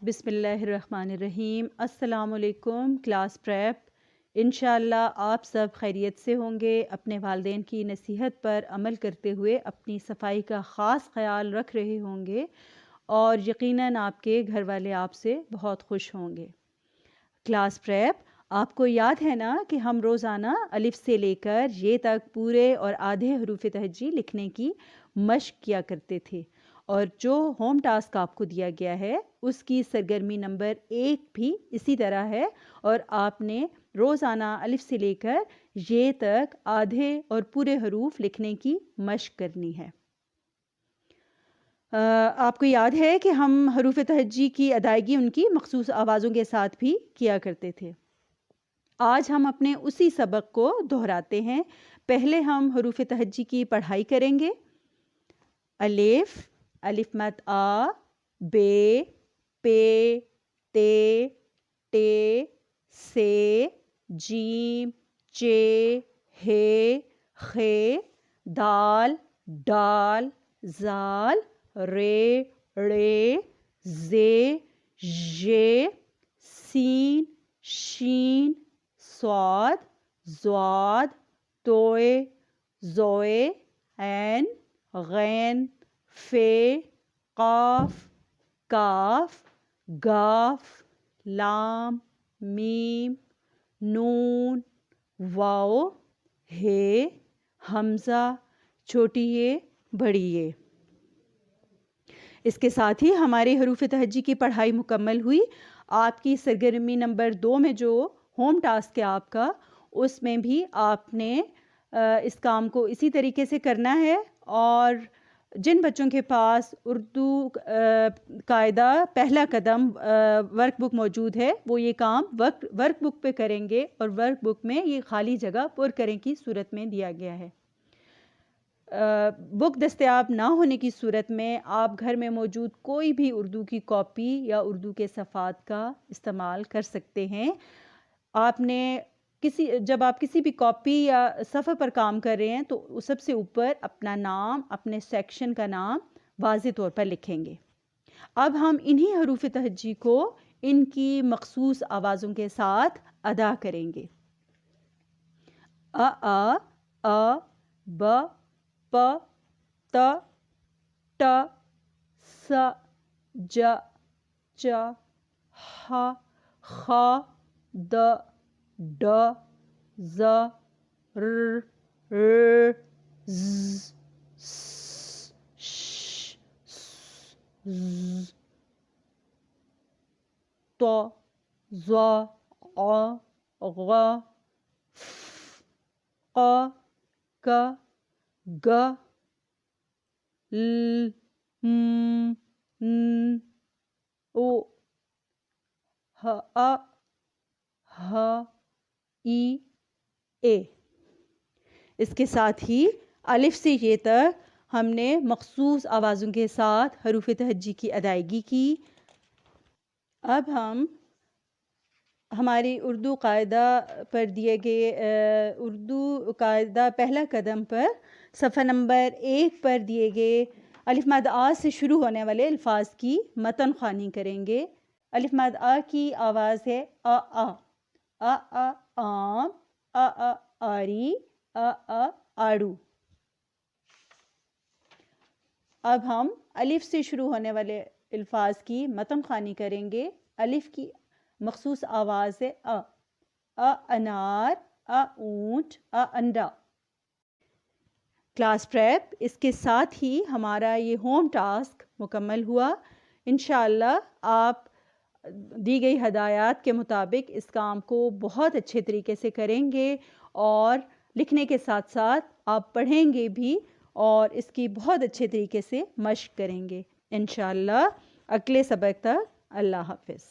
بسم اللہ الرحمن الرحیم۔ السلام علیکم کلاس پریپ۔ انشاءاللہ آپ سب خیریت سے ہوں گے، اپنے والدین کی نصیحت پر عمل کرتے ہوئے اپنی صفائی کا خاص خیال رکھ رہے ہوں گے اور یقیناً آپ کے گھر والے آپ سے بہت خوش ہوں گے۔ کلاس پریپ، آپ کو یاد ہے نا کہ ہم روزانہ الف سے لے کر یہ تک پورے اور آدھے حروف تہجی لکھنے کی مشق کیا کرتے تھے، اور جو ہوم ٹاسک آپ کو دیا گیا ہے اس کی سرگرمی نمبر 1 بھی اسی طرح ہے، اور آپ نے روزانہ الف سے لے کر یہ تک آدھے اور پورے حروف لکھنے کی مشق کرنی ہے۔ آپ کو یاد ہے کہ ہم حروف تہجی کی ادائیگی ان کی مخصوص آوازوں کے ساتھ بھی کیا کرتے تھے۔ آج ہم اپنے اسی سبق کو دہراتے ہیں۔ پہلے ہم حروف تہجی کی پڑھائی کریں گے۔ الف، الف مد آ، بے، پے، تے، ٹے، سے، جیم، چے، ہے، خے، دال، ڈال، زال، رے، ڑے، زے، ژے، سین، شین، صاد، ضاد، توئے، زوئے، عین، غین، فے، قاف، کاف، گاف، لام، میم، نون، واو، ہے، حمزہ، چھوٹی اے، بڑی اے۔ اس کے ساتھ ہی ہماری حروف تہجی کی پڑھائی مکمل ہوئی۔ آپ کی سرگرمی نمبر 2 میں جو ہوم ٹاسک ہے آپ کا، اس میں بھی آپ نے اس کام کو اسی طریقے سے کرنا ہے، اور جن بچوں کے پاس اردو قاعدہ پہلا قدم ورک بک موجود ہے وہ یہ کام ورک بک پہ کریں گے، اور ورک بک میں یہ خالی جگہ پر کریں کی صورت میں دیا گیا ہے۔ بک دستیاب نہ ہونے کی صورت میں آپ گھر میں موجود کوئی بھی اردو کی کاپی یا اردو کے صفحات کا استعمال کر سکتے ہیں۔ آپ نے جب آپ کسی بھی کاپی یا صفحے پر کام کر رہے ہیں تو سب سے اوپر اپنا نام، اپنے سیکشن کا نام واضح طور پر لکھیں گے۔ اب ہم انہی حروف تہجی کو ان کی مخصوص آوازوں کے ساتھ ادا کریں گے۔ ا، ب، پ، ت، ٹ، ث، ج، چ، ح، خ، د، ڈ، ذ، ر، ر، ز، ث، ش، ژ، ط، ظ، ع، غ، ف، ق، ک، گ، ل، م، ن، او، ہ، ہ، ای، اے۔ اس کے ساتھ ہی الف سے یہ تک ہم نے مخصوص آوازوں کے ساتھ حروف تہجی کی ادائیگی کی۔ اب ہم ہماری اردو قاعدہ پر دیے گئے اردو قاعدہ پہلا قدم پر صفحہ نمبر 1 پر دیے گئے الف مد آ سے شروع ہونے والے الفاظ کی متن خوانی کریں گے۔ الف مد آ کی آواز ہے آ، آم، آری، آڑو۔ اب ہم الف سے شروع ہونے والے الفاظ کی متن خوانی کریں گے۔ الف کی مخصوص آواز ہے انار، اونٹ، انڈا۔ کلاس پریپ، اس کے ساتھ ہی ہمارا یہ ہوم ٹاسک مکمل ہوا۔ انشاءاللہ آپ دی گئی ہدایات کے مطابق اس کام کو بہت اچھے طریقے سے کریں گے، اور لکھنے کے ساتھ ساتھ آپ پڑھیں گے بھی، اور اس کی بہت اچھے طریقے سے مشق کریں گے۔ انشاءاللہ اگلے سبق تک اللہ حافظ۔